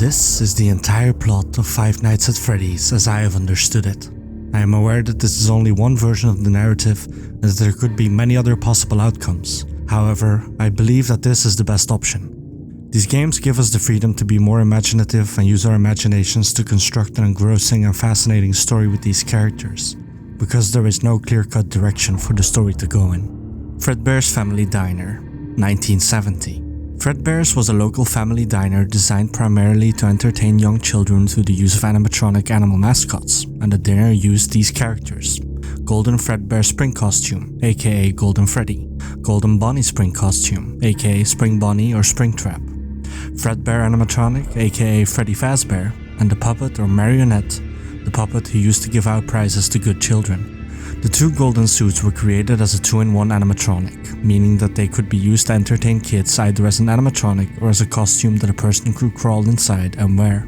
This is the entire plot of Five Nights at Freddy's as I have understood it. I am aware that this is only one version of the narrative and that there could be many other possible outcomes. However, I believe that this is the best option. These games give us the freedom to be more imaginative and use our imaginations to construct an engrossing and fascinating story with these characters, because there is no clear-cut direction for the story to go in. Fredbear's Family Diner, 1970. Fredbear's was a local family diner designed primarily to entertain young children through the use of animatronic animal mascots, and the dinner used these characters: Golden Fredbear Spring Costume, aka Golden Freddy, Golden Bonnie Spring Costume, aka Spring Bonnie or Springtrap, Fredbear Animatronic, aka Freddy Fazbear, and the puppet or marionette, the puppet who used to give out prizes to good children. The two golden suits were created as a 2-in-1 animatronic, meaning that they could be used to entertain kids either as an animatronic or as a costume that a person could crawl inside and wear.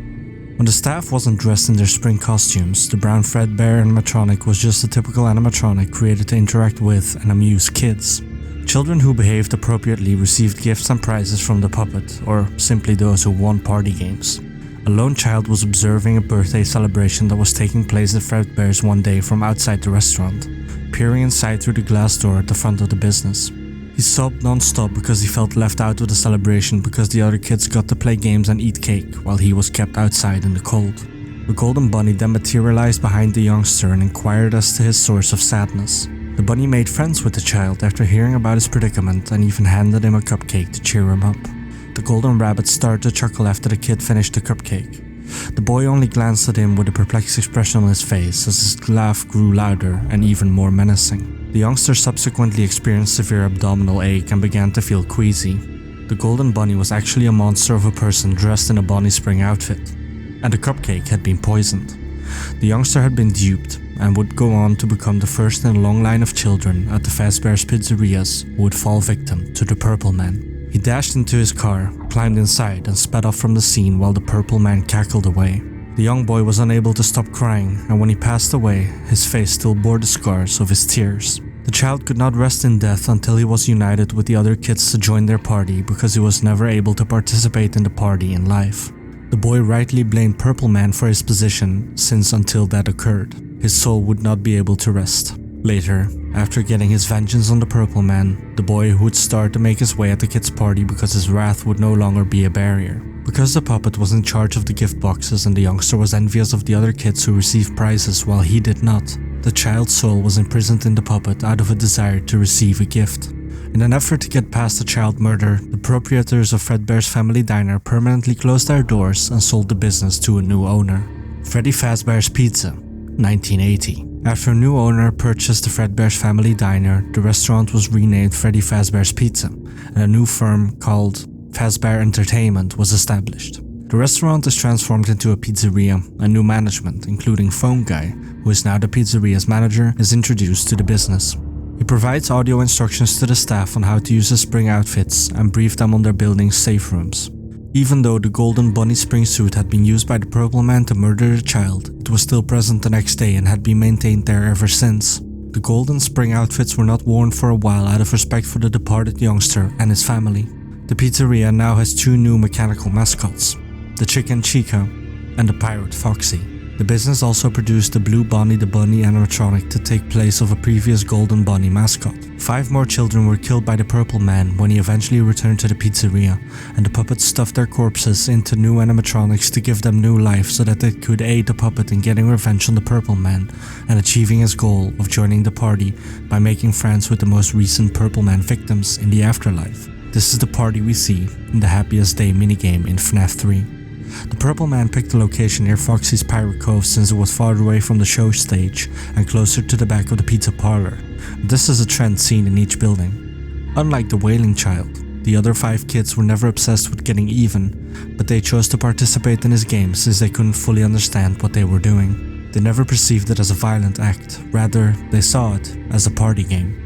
When the staff wasn't dressed in their spring costumes, the brown Fredbear animatronic was just a typical animatronic created to interact with and amuse kids. Children who behaved appropriately received gifts and prizes from the puppet, or simply those who won party games. A lone child was observing a birthday celebration that was taking place at Fredbear's one day from outside the restaurant, peering inside through the glass door at the front of the business. He sobbed non-stop because he felt left out of the celebration because the other kids got to play games and eat cake while he was kept outside in the cold. The Golden Bunny then materialized behind the youngster and inquired as to his source of sadness. The bunny made friends with the child after hearing about his predicament and even handed him a cupcake to cheer him up. The golden rabbit started to chuckle after the kid finished the cupcake. The boy only glanced at him with a perplexed expression on his face as his laugh grew louder and even more menacing. The youngster subsequently experienced severe abdominal ache and began to feel queasy. The golden bunny was actually a monster of a person dressed in a Bonnie Spring outfit, and the cupcake had been poisoned. The youngster had been duped and would go on to become the first in a long line of children at the Fazbear's pizzerias who would fall victim to the Purple Man. He dashed into his car, climbed inside, and sped off from the scene while the Purple Man cackled away. The young boy was unable to stop crying, and when he passed away, his face still bore the scars of his tears. The child could not rest in death until he was united with the other kids to join their party because he was never able to participate in the party in life. The boy rightly blamed Purple Man for his position, since until that occurred, his soul would not be able to rest. Later, after getting his vengeance on the Purple Man, the boy would start to make his way at the kids' party because his wrath would no longer be a barrier. Because the puppet was in charge of the gift boxes and the youngster was envious of the other kids who received prizes while he did not, the child's soul was imprisoned in the puppet out of a desire to receive a gift. In an effort to get past the child murder, the proprietors of Fredbear's Family Diner permanently closed their doors and sold the business to a new owner. Freddy Fazbear's Pizza, 1980. After a new owner purchased the Fredbear's Family Diner, the restaurant was renamed Freddy Fazbear's Pizza, and a new firm called Fazbear Entertainment was established. The restaurant is transformed into a pizzeria, and new management, including Phone Guy, who is now the pizzeria's manager, is introduced to the business. He provides audio instructions to the staff on how to use the spring outfits and brief them on their building's safe rooms. Even though the Golden Bunny Spring suit had been used by the Purple Man to murder the child, it was still present the next day and had been maintained there ever since. The Golden Spring outfits were not worn for a while out of respect for the departed youngster and his family. The pizzeria now has two new mechanical mascots, the Chicken Chica and the Pirate Foxy. The business also produced the Blue Bonnie the Bunny animatronic to take place of a previous Golden Bunny mascot. 5 more children were killed by the Purple Man when he eventually returned to the pizzeria, and the puppets stuffed their corpses into new animatronics to give them new life so that they could aid the puppet in getting revenge on the Purple Man and achieving his goal of joining the party by making friends with the most recent Purple Man victims in the afterlife. This is the party we see in the Happiest Day minigame in FNAF 3. The Purple Man picked a location near Foxy's Pirate Cove since it was farther away from the show stage and closer to the back of the pizza parlor. This is a trend seen in each building. Unlike the Wailing Child, the other 5 kids were never obsessed with getting even, but they chose to participate in his game since they couldn't fully understand what they were doing. They never perceived it as a violent act, rather they saw it as a party game.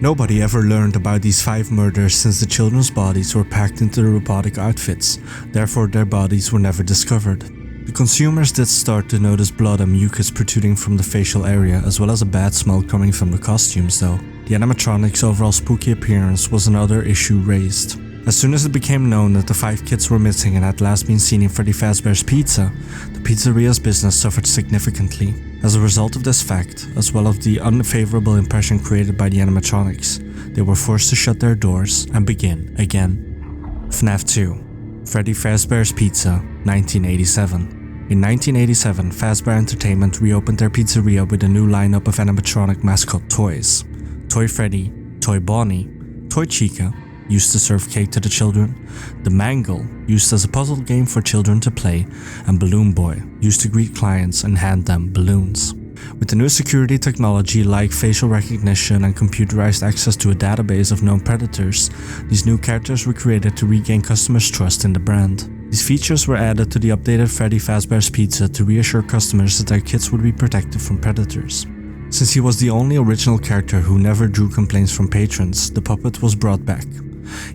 Nobody ever learned about these 5 murders since the children's bodies were packed into the robotic outfits, therefore their bodies were never discovered. The consumers did start to notice blood and mucus protruding from the facial area, as well as a bad smell coming from the costumes though. The animatronic's overall spooky appearance was another issue raised. As soon as it became known that the 5 kids were missing and had last been seen in Freddy Fazbear's Pizza, the pizzeria's business suffered significantly. As a result of this fact, as well as the unfavorable impression created by the animatronics, they were forced to shut their doors and begin again. FNAF 2 Freddy Fazbear's Pizza, 1987. In 1987, Fazbear Entertainment reopened their pizzeria with a new lineup of animatronic mascot toys. Toy Freddy, Toy Bonnie, Toy Chica, used to serve cake to the children, the Mangle, used as a puzzle game for children to play, and Balloon Boy, used to greet clients and hand them balloons. With the new security technology like facial recognition and computerized access to a database of known predators, these new characters were created to regain customers' trust in the brand. These features were added to the updated Freddy Fazbear's Pizza to reassure customers that their kids would be protected from predators. Since he was the only original character who never drew complaints from patrons, the puppet was brought back.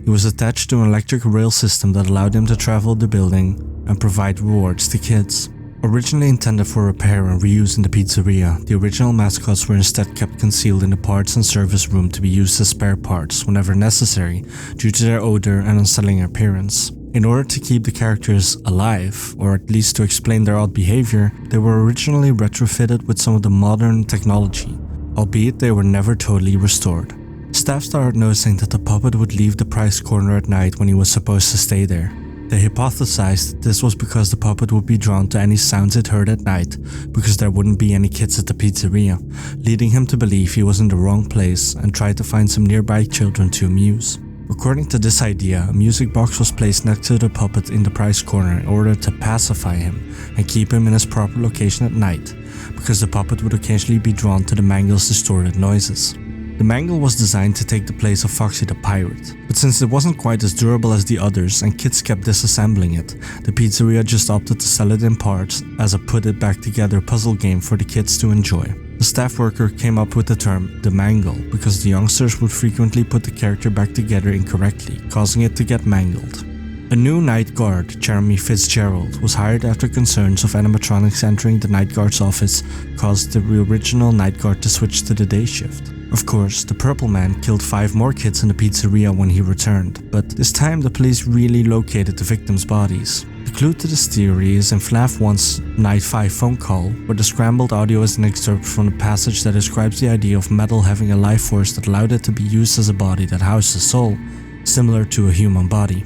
He was attached to an electric rail system that allowed him to travel the building and provide rewards to kids. Originally intended for repair and reuse in the pizzeria, the original mascots were instead kept concealed in the parts and service room to be used as spare parts whenever necessary due to their odor and unsettling appearance. In order to keep the characters alive, or at least to explain their odd behavior, they were originally retrofitted with some of the modern technology, albeit they were never totally restored. Staff started noticing that the puppet would leave the prize corner at night when he was supposed to stay there. They hypothesized that this was because the puppet would be drawn to any sounds it heard at night because there wouldn't be any kids at the pizzeria, leading him to believe he was in the wrong place and tried to find some nearby children to amuse. According to this idea, a music box was placed next to the puppet in the prize corner in order to pacify him and keep him in his proper location at night, because the puppet would occasionally be drawn to the Mangle's distorted noises. The Mangle was designed to take the place of Foxy the Pirate, but since it wasn't quite as durable as the others and kids kept disassembling it, the pizzeria just opted to sell it in parts as a put-it-back-together puzzle game for the kids to enjoy. The staff worker came up with the term the Mangle because the youngsters would frequently put the character back together incorrectly, causing it to get mangled. A new night guard, Jeremy Fitzgerald, was hired after concerns of animatronics entering the night guard's office caused the original night guard to switch to the day shift. Of course, the Purple Man killed 5 more kids in the pizzeria when he returned, but this time the police really located the victims' bodies. The clue to this theory is in FNAF 1's Night 5 phone call, where the scrambled audio is an excerpt from the passage that describes the idea of metal having a life force that allowed it to be used as a body that housed a soul, similar to a human body.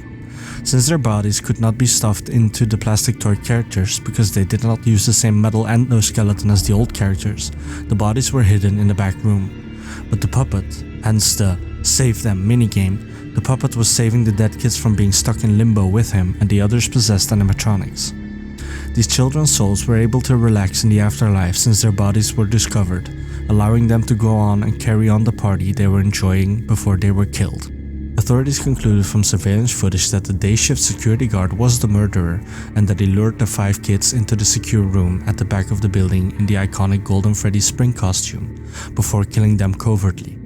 Since their bodies could not be stuffed into the plastic toy characters because they did not use the same metal endoskeleton as the old characters, the bodies were hidden in the back room. But the puppet, hence the Save Them minigame, the puppet was saving the dead kids from being stuck in limbo with him and the others possessed animatronics. These children's souls were able to relax in the afterlife since their bodies were discovered, allowing them to go on and carry on the party they were enjoying before they were killed. Authorities concluded from surveillance footage that the day shift security guard was the murderer and that he lured the 5 kids into the secure room at the back of the building in the iconic Golden Freddy spring costume, before killing them covertly.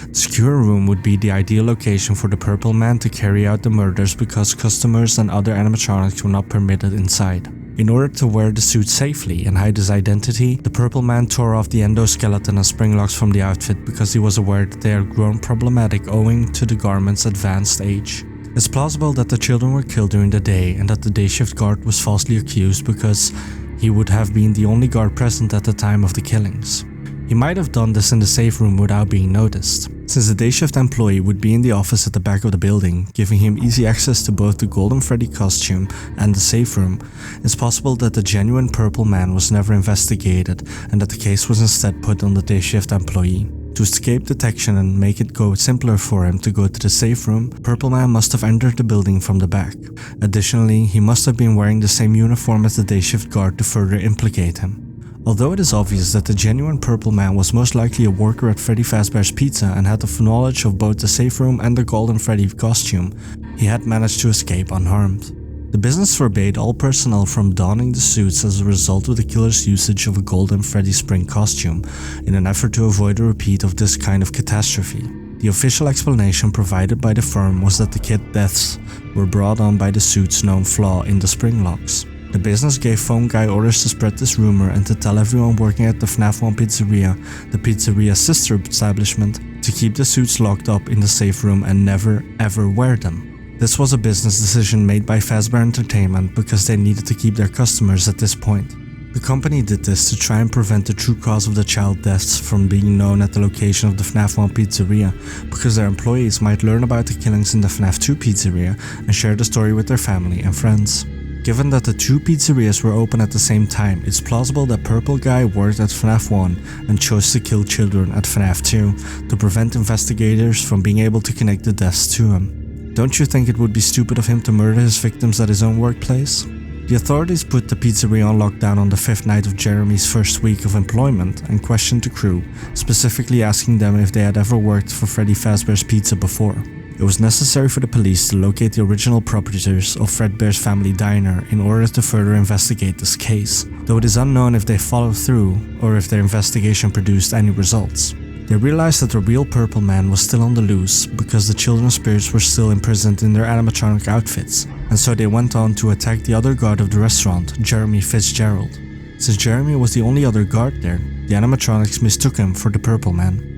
The secure room would be the ideal location for the Purple Man to carry out the murders because customers and other animatronics were not permitted inside. In order to wear the suit safely and hide his identity, the Purple Man tore off the endoskeleton and spring locks from the outfit because he was aware that they had grown problematic owing to the garment's advanced age. It's plausible that the children were killed during the day and that the day shift guard was falsely accused because he would have been the only guard present at the time of the killings. He might have done this in the safe room without being noticed, since the day shift employee would be in the office at the back of the building, giving him easy access to both the Golden Freddy costume and the safe room. It's possible that the genuine Purple Man was never investigated and that the case was instead put on the day shift employee. To escape detection and make it go simpler for him to go to the safe room, Purple Man must have entered the building from the back. Additionally, he must have been wearing the same uniform as the day shift guard to further implicate him. Although it is obvious that the genuine Purple Man was most likely a worker at Freddy Fazbear's Pizza and had the knowledge of both the safe room and the Golden Freddy costume, he had managed to escape unharmed. The business forbade all personnel from donning the suits as a result of the killer's usage of a Golden Freddy spring costume in an effort to avoid a repeat of this kind of catastrophe. The official explanation provided by the firm was that the kid deaths were brought on by the suit's known flaw in the spring locks. The business gave phone guy orders to spread this rumor and to tell everyone working at the FNAF 1 pizzeria, the pizzeria's sister establishment, to keep the suits locked up in the safe room and never ever wear them. This was a business decision made by Fazbear Entertainment because they needed to keep their customers at this point. The company did this to try and prevent the true cause of the child deaths from being known at the location of the FNAF 1 pizzeria, because their employees might learn about the killings in the FNAF 2 pizzeria and share the story with their family and friends. Given that the two pizzerias were open at the same time, it's plausible that Purple Guy worked at FNAF 1 and chose to kill children at FNAF 2 to prevent investigators from being able to connect the deaths to him. Don't you think it would be stupid of him to murder his victims at his own workplace? The authorities put the pizzeria on lockdown on the 5th night of Jeremy's first week of employment and questioned the crew, specifically asking them if they had ever worked for Freddy Fazbear's Pizza before. It was necessary for the police to locate the original proprietors of Fredbear's family diner in order to further investigate this case, though it is unknown if they followed through or if their investigation produced any results. They realized that the real Purple Man was still on the loose because the children's spirits were still imprisoned in their animatronic outfits, and so they went on to attack the other guard of the restaurant, Jeremy Fitzgerald. Since Jeremy was the only other guard there, the animatronics mistook him for the Purple Man.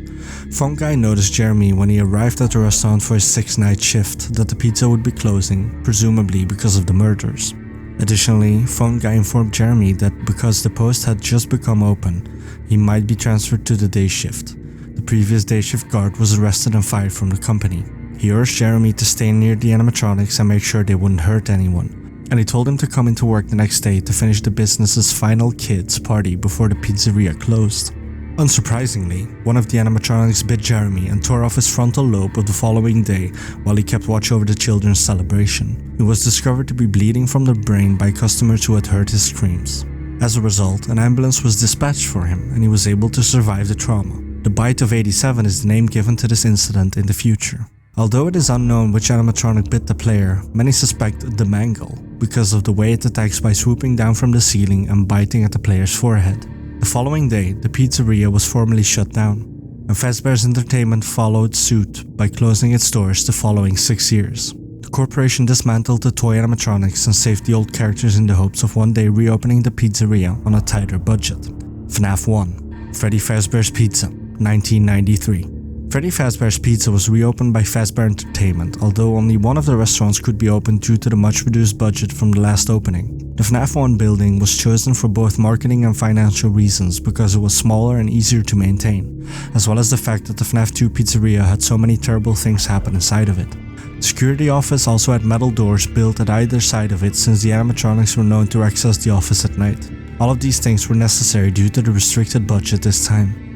Phone Guy noticed Jeremy when he arrived at the restaurant for his 6th-night shift that the pizza would be closing, presumably because of the murders. Additionally, Phone Guy informed Jeremy that because the post had just become open, he might be transferred to the day shift. The previous day shift guard was arrested and fired from the company. He urged Jeremy to stay near the animatronics and make sure they wouldn't hurt anyone, and he told him to come into work the next day to finish the business's final kids party before the pizzeria closed. Unsurprisingly, one of the animatronics bit Jeremy and tore off his frontal lobe of the following day while he kept watch over the children's celebration. He was discovered to be bleeding from the brain by customers who had heard his screams. As a result, an ambulance was dispatched for him and he was able to survive the trauma. The Bite of 87 is the name given to this incident in the future. Although it is unknown which animatronic bit the player, many suspect the Mangle because of the way it attacks by swooping down from the ceiling and biting at the player's forehead. The following day, the pizzeria was formally shut down, and Fazbear's Entertainment followed suit by closing its doors the following 6 years. The corporation dismantled the toy animatronics and saved the old characters in the hopes of one day reopening the pizzeria on a tighter budget. FNAF 1 Freddy Fazbear's Pizza 1993. Freddy Fazbear's Pizza was reopened by Fazbear Entertainment, although only one of the restaurants could be opened due to the much reduced budget from the last opening. The FNAF 1 building was chosen for both marketing and financial reasons because it was smaller and easier to maintain, as well as the fact that the FNAF 2 pizzeria had so many terrible things happen inside of it. The security office also had metal doors built at either side of it since the animatronics were known to access the office at night. All of these things were necessary due to the restricted budget this time.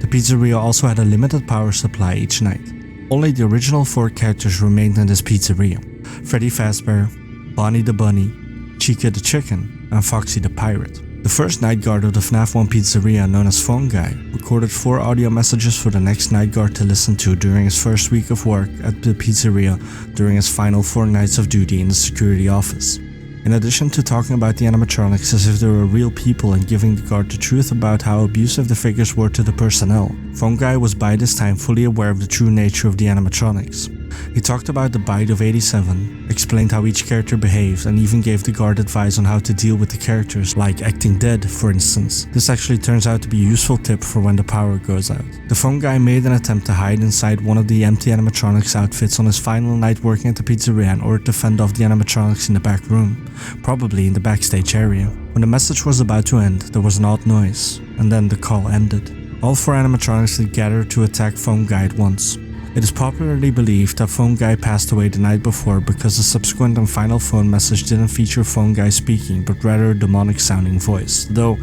The pizzeria also had a limited power supply each night. Only the original 4 characters remained in this pizzeria: Freddy Fazbear, Bonnie the Bunny, Chica the Chicken, and Foxy the Pirate. The first night guard of the FNAF 1 pizzeria, known as Phone Guy, recorded 4 audio messages for the next night guard to listen to during his first week of work at the pizzeria during his final 4 nights of duty in the security office. In addition to talking about the animatronics as if they were real people and giving the guard the truth about how abusive the figures were to the personnel, Phone Guy was by this time fully aware of the true nature of the animatronics. He talked about the Bite of 87, explained how each character behaved, and even gave the guard advice on how to deal with the characters, like acting dead, for instance. This actually turns out to be a useful tip for when the power goes out. The Phone Guy made an attempt to hide inside one of the empty animatronics outfits on his final night working at the pizzeria in order to fend off the animatronics in the back room, probably in the backstage area. When the message was about to end, there was an odd noise, and then the call ended. All 4 animatronics had gathered to attack Phone Guy at once. It is popularly believed that Phone Guy passed away the night before because the subsequent and final phone message didn't feature Phone Guy speaking but rather a demonic sounding voice, though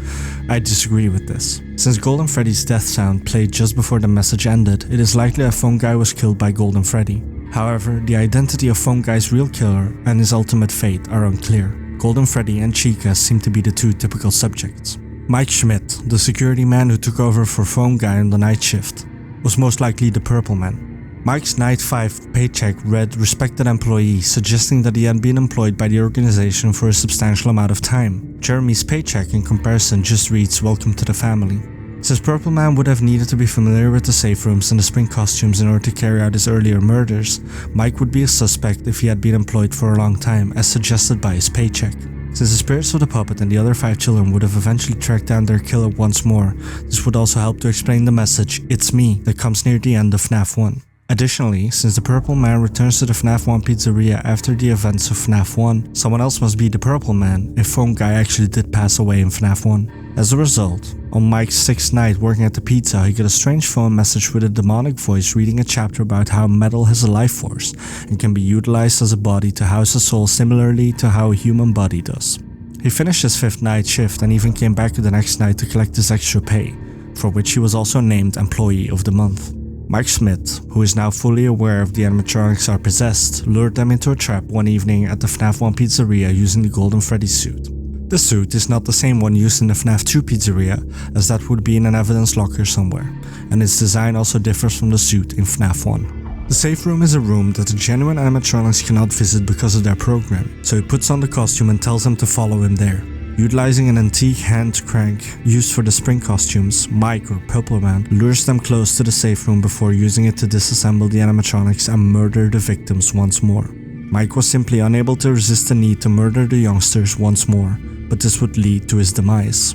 I disagree with this. Since Golden Freddy's death sound played just before the message ended, it is likely that Phone Guy was killed by Golden Freddy. However, the identity of Phone Guy's real killer and his ultimate fate are unclear. Golden Freddy and Chica seem to be the 2 typical subjects. Mike Schmidt, the security man who took over for Phone Guy on the night shift, was most likely the Purple Man. Mike's Night 5 paycheck read Respected Employee, suggesting that he had been employed by the organization for a substantial amount of time. Jeremy's paycheck in comparison just reads Welcome to the Family. Since Purple Man would have needed to be familiar with the safe rooms and the spring costumes in order to carry out his earlier murders, Mike would be a suspect if he had been employed for a long time, as suggested by his paycheck. Since the spirits of the puppet and the other 5 children would have eventually tracked down their killer once more, this would also help to explain the message, "It's me," that comes near the end of FNAF 1. Additionally, since the Purple Man returns to the FNAF 1 pizzeria after the events of FNAF 1, someone else must be the Purple Man if Phone Guy actually did pass away in FNAF 1. As a result, on Mike's 6th night working at the pizza, he got a strange phone message with a demonic voice reading a chapter about how metal has a life force and can be utilized as a body to house a soul similarly to how a human body does. He finished his 5th night shift and even came back the next night to collect his extra pay, for which he was also named Employee of the Month. Mike Schmidt, who is now fully aware of the animatronics are possessed, lured them into a trap one evening at the FNAF 1 pizzeria using the Golden Freddy suit. The suit is not the same one used in the FNAF 2 pizzeria, as that would be in an evidence locker somewhere, and its design also differs from the suit in FNAF 1. The safe room is a room that the genuine animatronics cannot visit because of their program, so he puts on the costume and tells them to follow him there. Utilizing an antique hand crank used for the spring costumes, Mike, or Purple Man, lures them close to the safe room before using it to disassemble the animatronics and murder the victims once more. Mike was simply unable to resist the need to murder the youngsters once more, but this would lead to his demise.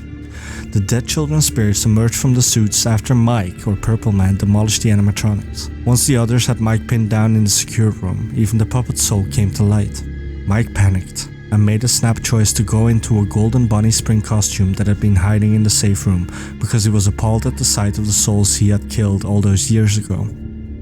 The dead children's spirits emerged from the suits after Mike, or Purple Man, demolished the animatronics. Once the others had Mike pinned down in the secure room, even the puppet soul came to light. Mike panicked and made a snap choice to go into a golden bunny spring costume that had been hiding in the safe room because he was appalled at the sight of the souls he had killed all those years ago.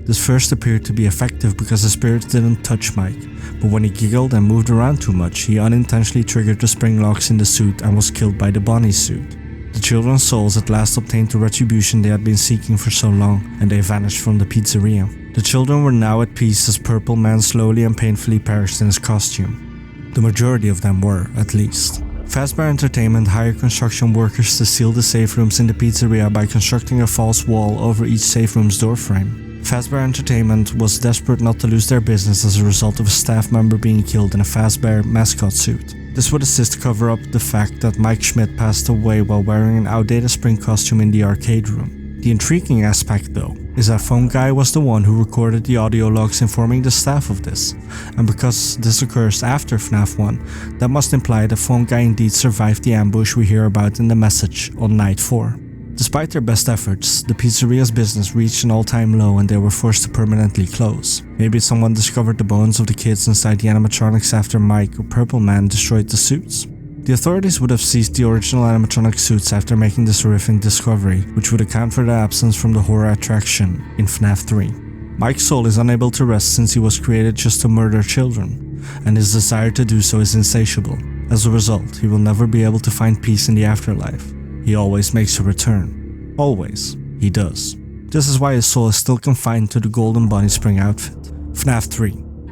This first appeared to be effective because the spirits didn't touch Mike, but when he giggled and moved around too much, he unintentionally triggered the spring locks in the suit and was killed by the bunny suit. The children's souls at last obtained the retribution they had been seeking for so long, and they vanished from the pizzeria. The children were now at peace as Purple Man slowly and painfully perished in his costume. The majority of them were, at least. Fazbear Entertainment hired construction workers to seal the safe rooms in the pizzeria by constructing a false wall over each safe room's doorframe. Fazbear Entertainment was desperate not to lose their business as a result of a staff member being killed in a Fazbear mascot suit. This would assist cover up the fact that Mike Schmidt passed away while wearing an outdated spring costume in the arcade room. The intriguing aspect, though, is that Phone Guy was the one who recorded the audio logs informing the staff of this, and because this occurs after FNAF 1, that must imply that Phone Guy indeed survived the ambush we hear about in the message on night 4. Despite their best efforts, the pizzeria's business reached an all-time low and they were forced to permanently close. Maybe someone discovered the bones of the kids inside the animatronics after Mike or Purple Man destroyed the suits. The authorities would have seized the original animatronic suits after making this horrific discovery, which would account for the absence from the horror attraction in FNAF 3. Mike's soul is unable to rest since he was created just to murder children, and his desire to do so is insatiable. As a result, he will never be able to find peace in the afterlife. He always makes a return. Always. He does. This is why his soul is still confined to the Golden Bunny Spring outfit. FNAF 3.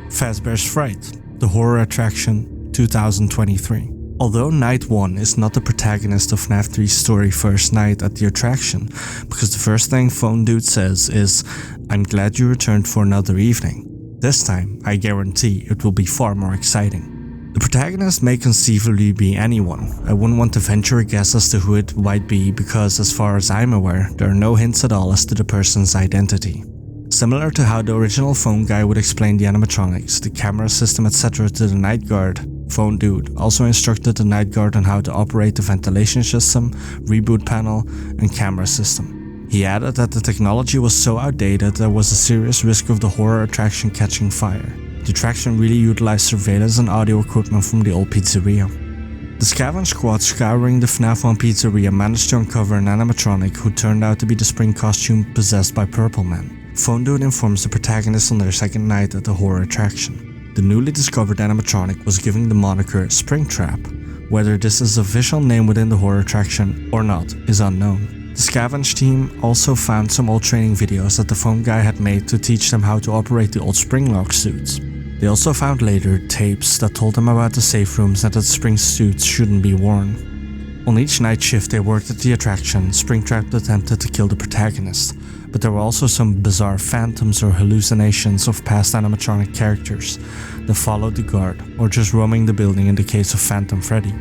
Fazbear's Fright. The Horror Attraction 2023. Although Night 1 is not the protagonist of FNAF 3's story first night at the attraction, because the first thing Phone Dude says is, "I'm glad you returned for another evening. This time, I guarantee it will be far more exciting." The protagonist may conceivably be anyone. I wouldn't want to venture a guess as to who it might be because as far as I'm aware, there are no hints at all as to the person's identity. Similar to how the original Phone Guy would explain the animatronics, the camera system etc. to the Night Guard, Phone Dude also instructed the Night Guard on how to operate the ventilation system, reboot panel, and camera system. He added that the technology was so outdated there was a serious risk of the horror attraction catching fire. The attraction really utilized surveillance and audio equipment from the old pizzeria. The scavenge squad scouring the FNAF 1 pizzeria managed to uncover an animatronic who turned out to be the spring costume possessed by Purple Man. Phone Dude informs the protagonist on their second night at the horror attraction. The newly discovered animatronic was given the moniker Springtrap. Whether this is the official name within the horror attraction or not is unknown. The scavenge team also found some old training videos that the Phone Guy had made to teach them how to operate the old Springlock suits. They also found later tapes that told them about the safe rooms and that spring suits shouldn't be worn. On each night shift they worked at the attraction, Springtrap attempted to kill the protagonist, but there were also some bizarre phantoms or hallucinations of past animatronic characters that followed the guard, or just roaming the building in the case of Phantom Freddy.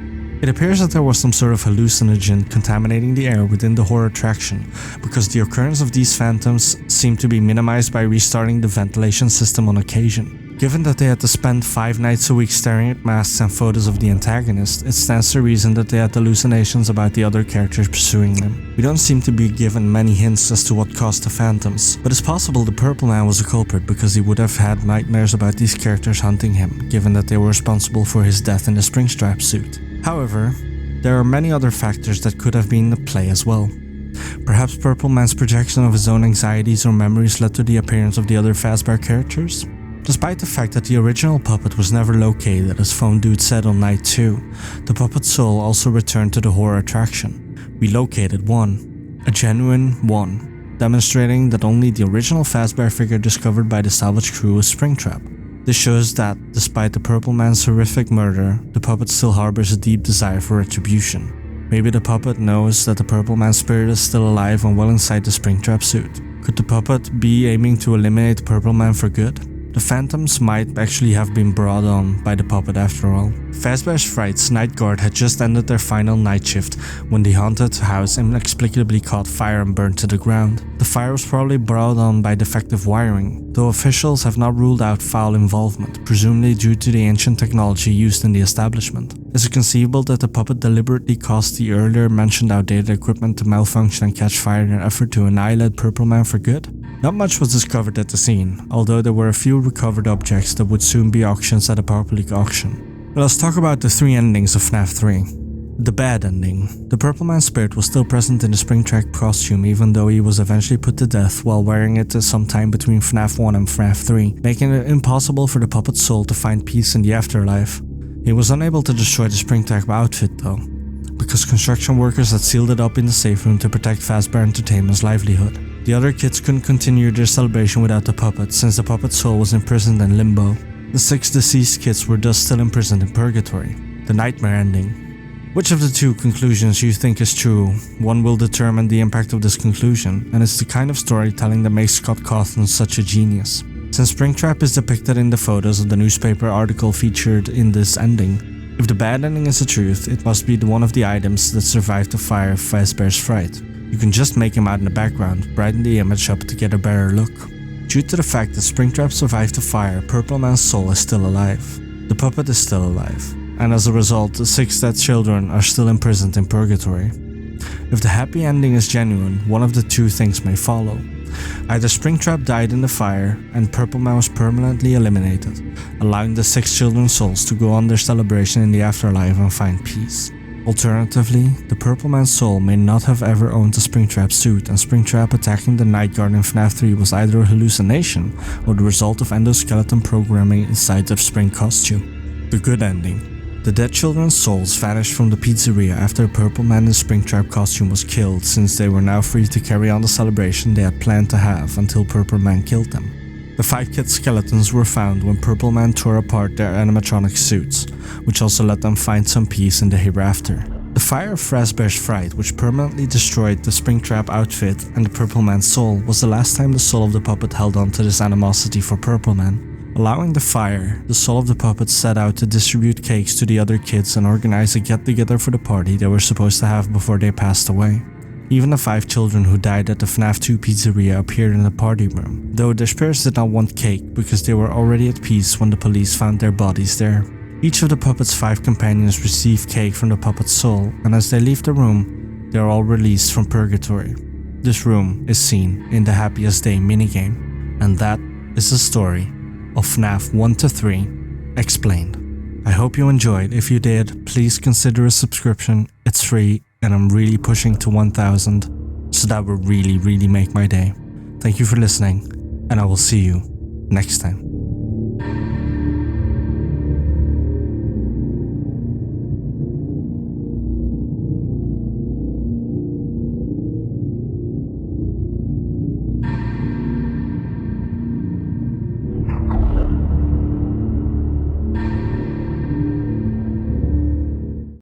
It appears that there was some sort of hallucinogen contaminating the air within the horror attraction, because the occurrence of these phantoms seemed to be minimized by restarting the ventilation system on occasion. Given that they had to spend 5 nights a week staring at masks and photos of the antagonist, it stands to reason that they had hallucinations about the other characters pursuing them. We don't seem to be given many hints as to what caused the phantoms, but it's possible the Purple Man was a culprit because he would have had nightmares about these characters hunting him, given that they were responsible for his death in the Springtrap suit. However, there are many other factors that could have been at play as well. Perhaps Purple Man's projection of his own anxieties or memories led to the appearance of the other Fazbear characters. Despite the fact that the original puppet was never located, as Phone Dude said on night 2, the puppet's soul also returned to the horror attraction. We located one, a genuine one, demonstrating that only the original Fazbear figure discovered by the salvage crew was Springtrap. This shows that, despite the Purple Man's horrific murder, the puppet still harbors a deep desire for retribution. Maybe the puppet knows that the Purple Man's spirit is still alive and well inside the Springtrap suit. Could the puppet be aiming to eliminate the Purple Man for good? The phantoms might actually have been brought on by the puppet after all. Fazbear's Fright's night guard had just ended their final night shift when the haunted house inexplicably caught fire and burned to the ground. The fire was probably brought on by defective wiring, though officials have not ruled out foul involvement, presumably due to the ancient technology used in the establishment. Is it conceivable that the puppet deliberately caused the earlier mentioned outdated equipment to malfunction and catch fire in an effort to annihilate Purple Man for good? Not much was discovered at the scene, although there were a few recovered objects that would soon be auctioned at a public auction. But let's talk about the 3 endings of FNAF 3. The bad ending. The Purple Man's spirit was still present in the Springtrap costume even though he was eventually put to death while wearing it sometime between FNAF 1 and FNAF 3, making it impossible for the puppet's soul to find peace in the afterlife. He was unable to destroy the Springtrap outfit though, because construction workers had sealed it up in the safe room to protect Fazbear Entertainment's livelihood. The other kids couldn't continue their celebration without the puppet, since the puppet's soul was imprisoned in limbo. The 6 deceased kids were thus still imprisoned in purgatory. The nightmare ending. Which of the 2 conclusions you think is true? One will determine the impact of this conclusion, and it's the kind of storytelling that makes Scott Cawthon such a genius. Since Springtrap is depicted in the photos of the newspaper article featured in this ending, if the bad ending is the truth, it must be one of the items that survived the fire of Fazbear's Fright. You can just make him out in the background, brighten the image up to get a better look. Due to the fact that Springtrap survived the fire, Purple Man's soul is still alive. The puppet is still alive, and as a result, the 6 dead children are still imprisoned in purgatory. If the happy ending is genuine, one of the 2 things may follow. Either Springtrap died in the fire, and Purple Man was permanently eliminated, allowing the 6 children's souls to go on their celebration in the afterlife and find peace. Alternatively, the Purple Man's soul may not have ever owned a Springtrap suit, and Springtrap attacking the night guard in FNAF 3 was either a hallucination or the result of endoskeleton programming inside the Spring costume. The good ending. The dead children's souls vanished from the pizzeria after the Purple Man in the Springtrap costume was killed, since they were now free to carry on the celebration they had planned to have until Purple Man killed them. The 5 kids' skeletons were found when Purple Man tore apart their animatronic suits, which also let them find some peace in the hereafter. The fire of Fazbear's Fright, which permanently destroyed the Springtrap outfit and the Purple Man's soul, was the last time the soul of the puppet held on to this animosity for Purple Man. Allowing the fire, the soul of the puppet set out to distribute cakes to the other kids and organize a get-together for the party they were supposed to have before they passed away. Even the 5 children who died at the FNAF 2 pizzeria appeared in the party room, though their spirits did not want cake because they were already at peace when the police found their bodies there. Each of the puppet's 5 companions receive cake from the puppet's soul, and as they leave the room, they are all released from purgatory. This room is seen in the Happiest Day minigame, and that is the story of FNAF 1-3 explained. I hope you enjoyed. If you did, please consider a subscription. It's free, and I'm really pushing to 1,000, so that would really make my day. Thank you for listening, and I will see you next time.